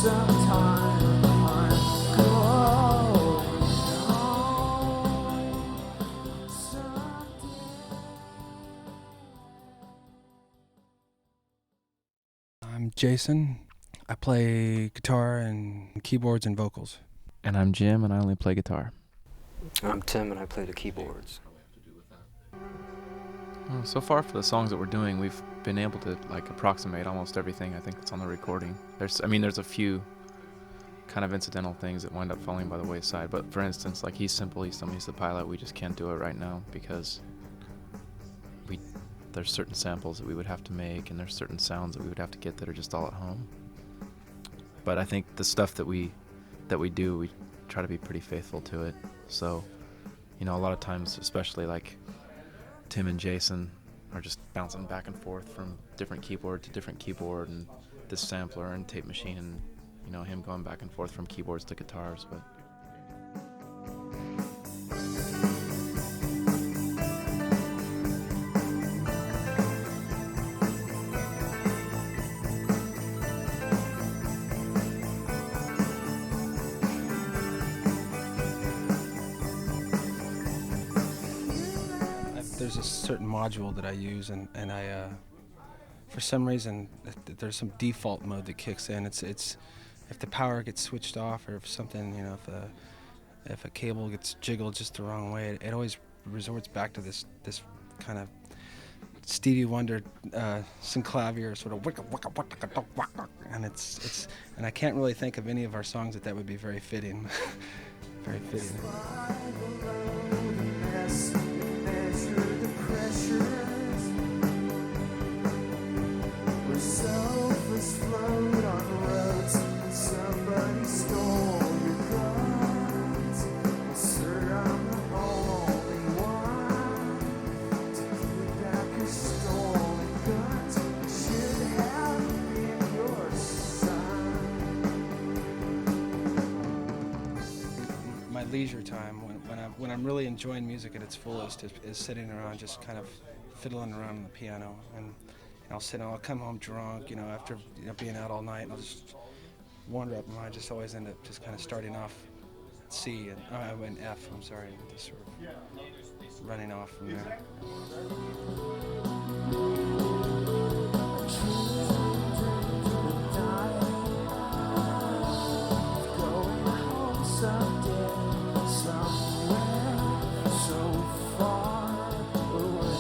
sometime I'm going home someday. I'm Jason. I play guitar and keyboards and vocals. And I'm Jim, and I only play guitar. I'm Tim, and I play the keyboards. Well, so far for the songs that we're doing, we've been able to approximate almost everything I think that's on the recording. There's a few kind of incidental things that wind up falling by the wayside. But for instance, like He's Simple, He's the pilot, we just can't do it right now because there's certain samples that we would have to make, and there's certain sounds that we would have to get that are just all at home. But I think the stuff that we do, we try to be pretty faithful to it. So, a lot of times, especially like Tim and Jason are just bouncing back and forth from different keyboard to different keyboard, and this sampler and tape machine, and him going back and forth from keyboards to guitars. But There's a certain module that I use, and I, for some reason, there's some default mode that kicks in. It's if the power gets switched off, or if something, if a cable gets jiggled just the wrong way, it always resorts back to this kind of Stevie Wonder synclavier sort of wicka wicka wicka wicka wicka, and it's and I can't really think of any of our songs that would be very fitting, very fitting. Selfless float on roads, and somebody stole your guns. Sir, I'm the only one to give back your stolen guns. Should have been your son. My leisure time, when I'm really enjoying music at its fullest, is sitting around just kind of fiddling around on the piano, and I'll come home drunk, after being out all night, and I'll just wander up, and I just always end up just kind of starting off at C and F. I'm sorry, and just sort of running off from there. Going home someday, somewhere so far away.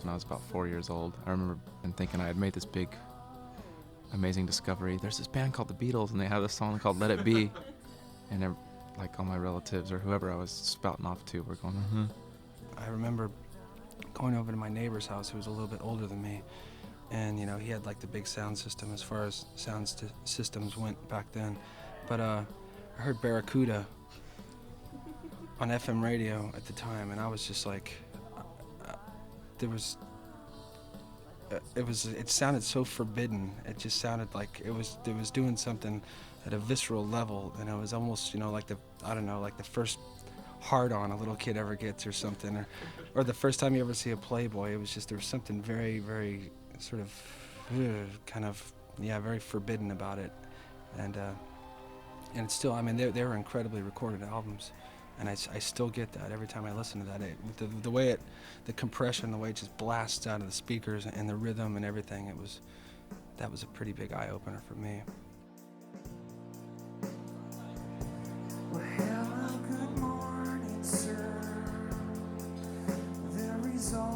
when I was about 4 years old, I remember thinking I had made this big, amazing discovery. There's this band called the Beatles, and they have this song called Let It Be. And all my relatives or whoever I was spouting off to were going, I remember going over to my neighbor's house, who was a little bit older than me, and he had the big sound system as far as systems went back then. But I heard Barracuda on FM radio at the time, and I was just it sounded so forbidden. It just sounded like it was doing something at a visceral level, and it was almost like the first hard-on a little kid ever gets or something, or the first time you ever see a Playboy. It was just, there was something very, very sort of very forbidden about it, and it's still, they were incredibly recorded albums, and I still get that every time I listen to that. The way the compression, the way it just blasts out of the speakers, and the rhythm and everything, that was a pretty big eye-opener for me. Well, hello, good morning, sir. There is all